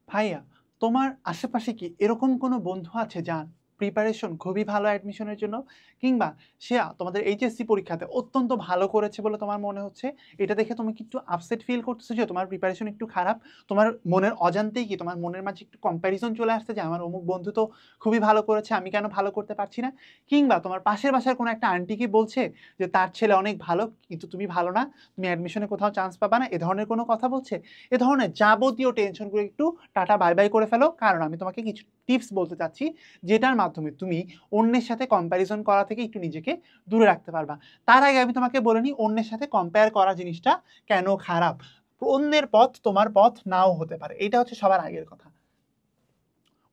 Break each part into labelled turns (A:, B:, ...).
A: ভাইয়া, তোমার আশেপাশে কি এরকম কোনো বন্ধু আছে যার প্রিপারেশন খুবই ভালো অ্যাডমিশনের জন্য? কিংবা সে তোমাদের এইচএসসি পরীক্ষাতে অত্যন্ত ভালো করেছে বলে তোমার মনে হচ্ছে? এটা দেখে তুমি কি একটু আপসেট ফিল করতেছো যে তোমার প্রিপারেশন একটু খারাপ? তোমার মনের অজান্তেই কি তোমার মনের মাঝে একটু কম্প্যারিজন চলে আসছে যে আমার অমুক বন্ধু তো খুবই ভালো করেছে, আমি কেন ভালো করতে পারছি না? কিংবা তোমার পাশের বাসার কোনো একটা আন্টি কি বলছে যে তার ছেলে অনেক ভালো কিন্তু তুমি ভালো না, তুমি অ্যাডমিশনে কোথাও চান্স পাবা না, এ ধরনের কোনো কথা বলছে? এ ধরনের যাবতীয় টেনশনগুলো একটু টাটা বাই বাই করে ফেলো। কারণ আমি তোমাকে কিছু টিপস বলতে চাচ্ছি যেটার মাধ্যমে তুমি অন্যের সাথে কম্প্যারিজন করা থেকে একটু নিজেকে দূরে রাখতে পারবা। তার আগে আমি তোমাকে বলে নিই অন্যের সাথে কম্পেয়ার করা জিনিসটা কেন খারাপ। অন্যের পথ তোমার পথ নাও হতে পারে, এটা হচ্ছে সবার আগের কথা।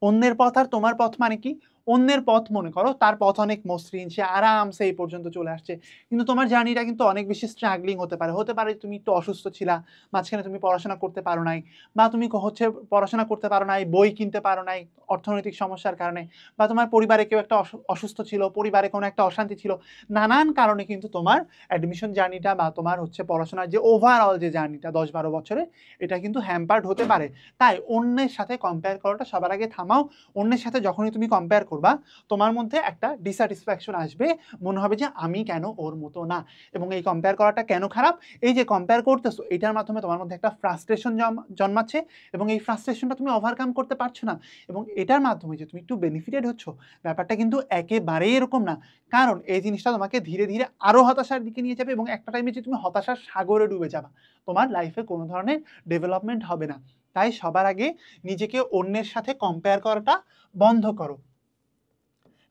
A: অন্যের পথ আর তোমার পথ মানে কি? অন্যের পথ মনে করো তার পথ অনেক মসৃণ, সে আরামসে এই পর্যন্ত চলে আসছে, কিন্তু তোমার জার্নিটা কিন্তু অনেক বেশি স্ট্রাগলিং হতে পারে। হতে পারে তুমি একটু অসুস্থ ছিলা, মাঝখানে তুমি পড়াশোনা করতে পারো নাই, বা তুমি হচ্ছে পড়াশোনা করতে পারো নাই, বই কিনতে পারো নাই অর্থনৈতিক সমস্যার কারণে, বা তোমার পরিবারে কেউ একটা অসুস্থ ছিল, পরিবারে কোনো একটা অশান্তি ছিল। নানান কারণে কিন্তু তোমার অ্যাডমিশন জার্নিটা বা তোমার হচ্ছে পড়াশোনার যে ওভারঅল যে জার্নিটা 10-12 বছরের, এটা কিন্তু হ্যাম্পার্ড হতে পারে। তাই অন্যের সাথে কম্পেয়ার করাটা সবার আগে থামাও। অন্যের সাথে যখনই তুমি কম্পেয়ার করবা, তোমার মধ্যে একটা ডিস্যাটিসফ্যাকশন আসবে, মনে হবে যে আমি কেন ওর মতো না। এবং এই কম্পেয়ার করাটা কেন খারাপ? এই যে কম্পেয়ার করতেছো, এটার মাধ্যমে তোমার মধ্যে একটা ফ্রাস্ট্রেশন জন্মাচ্ছে, এবং এই ফ্রাস্ট্রেশনটা তুমি ওভারকাম করতে পারছো না। এবং এটার মাধ্যমে যে তুমি একটু বেনিফিটেড হচ্ছ, ব্যাপারটা কিন্তু একেবারেই এরকম না। কারণ এই জিনিসটা তোমাকে ধীরে ধীরে আরো হতাশার দিকে নিয়ে যাবে, এবং একটা টাইমে যে তুমি হতাশার সাগরে ডুবে যাবা, তোমার লাইফে কোনো ধরনের ডেভেলপমেন্ট হবে না। তাই সবার আগে নিজেকে অন্যের সাথে কম্পেয়ার করাটা বন্ধ করো।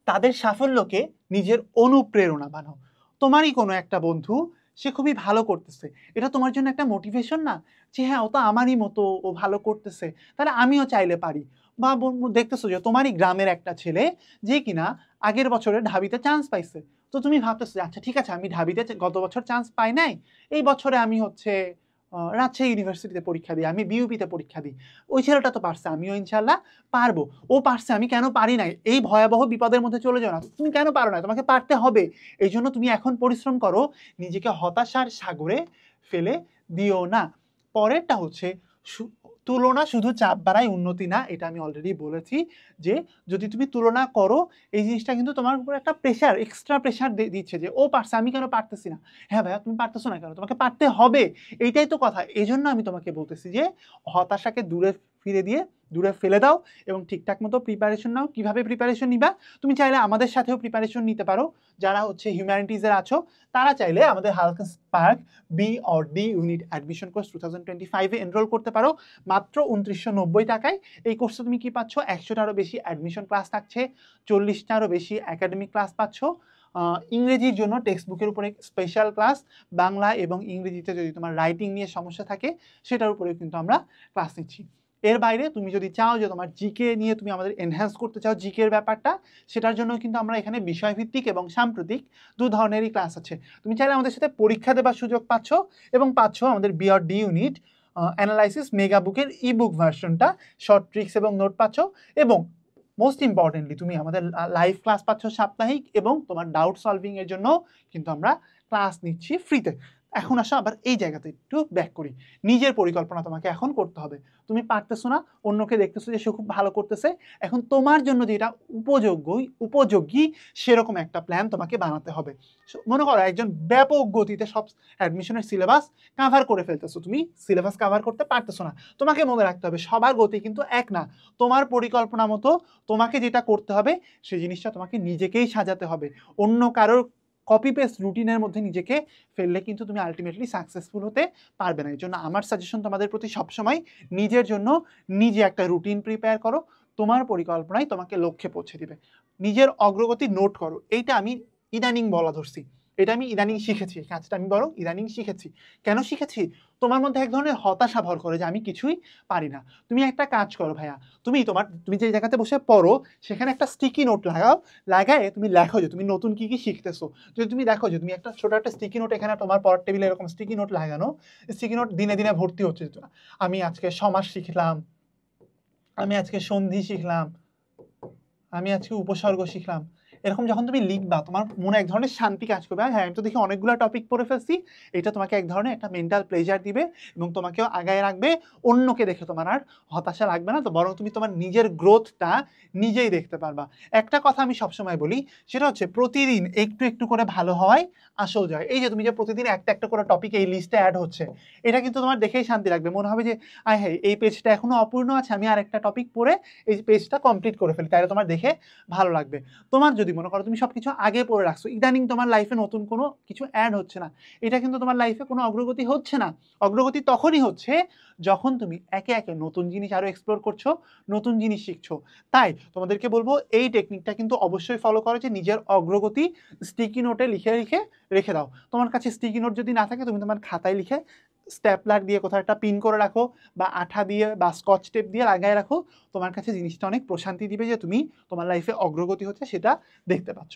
A: তাদের সাফল্যকে নিজের অনুপ্রেরণা বানাও। তোমারই কোনো একটা বন্ধু সে খুবই ভালো করতেছে, এটা তোমার জন্য একটা মোটিভেশন না? যে হ্যাঁ, ও তো আমারই মতো, ও ভালো করতেছে, তাহলে আমিও চাইলে পারি। বা দেখতেছো যে তোমারই গ্রামের একটা ছেলে যে কিনা আগের বছরে ঢাবিতে চান্স পাইছে, তো তুমি ভাবতেছো যে আচ্ছা ঠিক আছে, আমি ঢাবিতে গত বছর চান্স পাই নাই, এই বছরে আমি হচ্ছে রাজশাহী ইউনিভার্সিটিতে পরীক্ষা দিই, আমি বিউপিতে পরীক্ষা দিই, ওই ছেলেটা তো পারছে, আমিও ইনশাল্লাহ পারবো। ও পারছে, আমি কেন পারি নাই? এই ভয়াবহ বিপদের মধ্যে চলে যাও না। তুমি কেন পারো না? তোমাকে পারতে হবে। এই জন্য তুমি এখন পরিশ্রম করো, নিজেকে হতাশার সাগরে ফেলে দিও না। পরেরটা হচ্ছে তুলনা শুধু চাপ বাড়ায়, উন্নতি না। এটা আমি অলরেডি বলেছি যে যদি তুমি তুলনা করো, এই জিনিসটা কিন্তু তোমার উপর একটা প্রেশার, এক্সট্রা প্রেশার দিচ্ছে যে ও পারছে, আমি কেন পারতেছি না? হ্যাঁ ভাইয়া, তুমি পারতেছো না কেন? তোমাকে পারতে হবে, এইটাই তো কথা। এই জন্য আমি তোমাকে বলতেছি যে হতাশাকে দূরে ফিরে দিয়ে দূরে ফেলে দাও, এবং ঠিকঠাক মতো প্রিপারেশন নাও। কিভাবে প্রিপারেশন নিবা? তুমি চাইলে আমাদের সাথেও প্রিপারেশন নিতে পারো। যারা হচ্ছে হিউম্যানিটিজের আছো, তারা চাইলে আমাদের হালকা spark B or D unit admission course 2025-এ এনরোল করতে পারো মাত্র 2990 টাকায়। এই কোর্সে তুমি কি পাচ্ছ? 100টারও বেশি অ্যাডমিশন ক্লাস থাকছে, 40টারও বেশি একাডেমিক ক্লাস পাচ্ছ, ইংরেজির জন্য টেক্সট বুকের উপরে স্পেশাল ক্লাস, বাংলা এবং ইংরেজিতে যদি তোমার রাইটিং নিয়ে সমস্যা থাকে সেটার উপরে কিন্তু আমরা ক্লাস নিচ্ছি। এর বাইরে তুমি যদি চাও যে তোমার জিকে নিয়ে তুমি আমাদের এনহ্যান্স করতে চাও, জিকের ব্যাপারটা, সেটার জন্য কিন্তু আমরা এখানে বিষয়ভিত্তিক এবং সাম্প্রতিক দু ধরনেরই ক্লাস আছে। তুমি চাইলে আমাদের সাথে পরীক্ষা দেওয়ার সুযোগ পাচ্ছ, এবং পাচ্ছ আমাদের বিআরডি ইউনিট অ্যানালাইসিস মেগা বুকের ইবুক ভার্সনটা, শর্ট ট্রিক্স এবং নোট পাচ্ছ, এবং মোস্ট ইম্পর্টেন্টলি তুমি আমাদের লাইভ ক্লাস পাচ্ছ সাপ্তাহিক, এবং তোমার ডাউট সলভিং এর জন্য কিন্তু আমরা ক্লাস নিচ্ছি ফ্রিতে। এখন আসো আবার এই জায়গাতে একটু ব্যাক করি। নিজের পরিকল্পনা তোমাকে এখন করতে হবে। তুমি পারতেছো না, অন্যকে দেখতেছো যে সে খুব ভালো করতেছে, এখন তোমার জন্য যেটা উপযোগী সেরকম একটা প্ল্যান তোমাকে বানাতে হবে। মনে করো একজন ব্যাপক গতিতে সব অ্যাডমিশনের সিলেবাস কাভার করে ফেলতেছো, তুমি সিলেবাস কাভার করতে পারতেছো না। তোমাকে মনে রাখতে হবে সবার গতি কিন্তু এক না। তোমার পরিকল্পনা মতো তোমাকে যেটা করতে হবে সেই জিনিসটা তোমাকে নিজেকেই সাজাতে হবে। অন্য কারোর কপি পেস্ট রুটিনের মধ্যে নিজেকে ফেললে কিন্তু তুমি আলটিমেটলি সাকসেসফুল হতে পারবে না। এই জন্য আমার সাজেশন তোমাদের প্রতি সবসময় নিজের জন্য নিজে একটা রুটিন প্রিপেয়ার করো, তোমার পরিকল্পনায় তোমাকে লক্ষ্যে পৌঁছে দিবে। নিজের অগ্রগতি নোট করো, এইটা আমি ইদানিং বলা ধরছি, এটা আমি ইদানিং শিখেছি, এই কাজটা আমি বরং ইদানিং শিখেছি। কেন শিখেছি? তোমার মধ্যে এক ধরনের হতাশা ভর করে যে আমি কিছুই পারি না। তুমি একটা কাজ করো ভাইয়া, তুমি যে জায়গাতে বসে পড়ো সেখানে একটা স্টিকি নোট লাগাও, লাগায় তুমি লেখো যে তুমি নতুন কি কি শিখতেছো। যদি তুমি দেখো যে তুমি একটা ছোট একটা স্টিকি নোট, এখানে তোমার পড়ার টেবিলে এরকম স্টিকি নোট লাগানো, স্টিকি নোট দিনে দিনে ভর্তি হচ্ছে। আমি আজকে সমাস শিখলাম, আমি আজকে সন্ধি শিখলাম, আমি আজকে উপসর্গ শিখলাম, এরকম যখন তুমি লিখবা তোমার মনে এক ধরনের শান্তি কাজ করবে, হ্যাঁ আমি তো দেখি অনেকগুলো টপিক পড়ে ফেলছি, এটা তোমাকে এক ধরনের একটা মেন্টাল প্লেজার দিবে এবং তোমাকেও আগায় রাখবে। অন্যকে দেখে তোমার আর হতাশা লাগবে না, তো বরং তুমি তোমার নিজের গ্রোথটা নিজেই দেখতে পারবা। একটা কথা আমি সবসময় বলি, সেটা হচ্ছে প্রতিদিন একটু একটু করে ভালো হওয়াই আসল জয়। এই যে তুমি যে প্রতিদিন একটা একটা করে টপিক এই লিস্টে অ্যাড হচ্ছে, এটা কিন্তু তোমার দেখেই শান্তি লাগবে, মনে হবে যে আয় হ্যাঁ এই পেজটা এখনো অপূর্ণ আছে, আমি আর একটা টপিক পড়ে এই পেজটা কমপ্লিট করে ফেলি, তাহলে তোমার দেখে ভালো লাগবে। তোমার যদি মনে করো তুমি সবকিছু আগে পড়ে রাখছো, ইদানিং তোমার লাইফে নতুন কোনো কিছু অ্যাড হচ্ছে না, এটা কিন্তু তোমার লাইফে কোনো অগ্রগতি হচ্ছে না। অগ্রগতি তখনই হচ্ছে যখন তুমি একে একে নতুন জিনিস আরো এক্সপ্লোর করছো, নতুন জিনিস শিখছো। তাই তোমাদেরকে বলবো এই টেকনিকটা কিন্তু অবশ্যই ফলো করো, যে নিজের অগ্রগতি স্টিকি নোটে লিখে লিখে রেখে দাও। তোমার কাছে স্টিকি নোট যদি না থাকে, তুমি তোমার খাতায় লিখে স্ট্যাপলার দিয়ে কোথাও একটা পিন করে রাখো, বা আঠা দিয়ে বা স্কচ টেপ দিয়ে লাগায় রাখো। তোমার কাছে জিনিসটা অনেক প্রশান্তি দিবে যে তুমি তোমার লাইফে অগ্রগতি হচ্ছে সেটা দেখতে পাচ্ছ।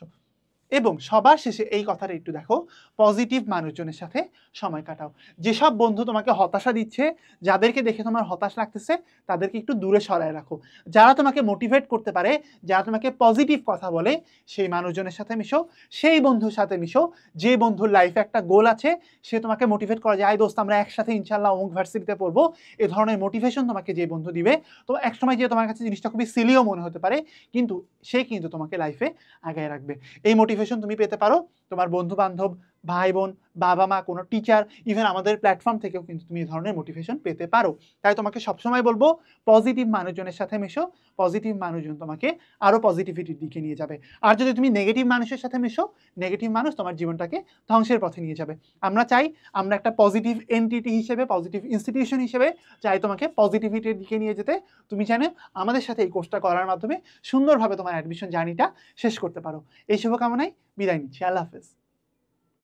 A: এবং সবার শেষে এই কথাটা একটু দেখো, পজিটিভ মানুষজনের সাথে সময় কাটাও। যেসব বন্ধু তোমাকে হতাশা দিচ্ছে, যাদেরকে দেখে তোমার হতাশ লাগতেছে, তাদেরকে একটু দূরে সরায় রাখো। যারা তোমাকে মোটিভেট করতে পারে, যারা তোমাকে পজিটিভ কথা বলে, সেই মানুষজনের সাথে মিশো, সেই বন্ধুর সাথে মিশো যে বন্ধুর লাইফে একটা গোল আছে, সে তোমাকে মোটিভেট করে যে আই দোস্ত আমরা একসাথে ইনশাল্লাহ অমুক ভার্সিটিতে পড়বো, এ ধরনের মোটিভেশন তোমাকে যে বন্ধু দিবে, তো একসময় যে তোমার কাছে জিনিসটা খুবই সিলিও মনে হতে পারে, কিন্তু সে কিন্তু তোমাকে লাইফে আগায় রাখবে। এই মোটিভেশন তুমি পেতে পারো তোমার বন্ধু বান্ধব, ভাই বোন, বাবা মা, কোনো টিচার, ইভেন আমাদের প্ল্যাটফর্ম থেকেও কিন্তু তুমি এই ধরনের মোটিভেশন পেতে পারো। তাই তোমাকে সবসময় বলবো পজিটিভ মানুষজনের সাথে মেশো, পজিটিভ মানুষজন তোমাকে আরো পজিটিভিটির দিকে নিয়ে যাবে। আর যদি তুমি নেগেটিভ মানুষের সাথে মেশো, নেগেটিভ মানুষ তোমার জীবনটাকে ধ্বংসের পথে নিয়ে যাবে। আমরা চাই আমরা একটা পজিটিভ এন্টিটি হিসেবে, পজিটিভ ইনস্টিটিউশন হিসেবে চাই তোমাকে পজিটিভিটির দিকে নিয়ে যেতে। তুমি জানো আমাদের সাথে এই কোর্সটা করার মাধ্যমে সুন্দরভাবে তোমার অ্যাডমিশন জার্নিটা শেষ করতে পারো। এই শুভকামনায় বিদায় নিচ্ছি। আল্লাহ হাফেজ।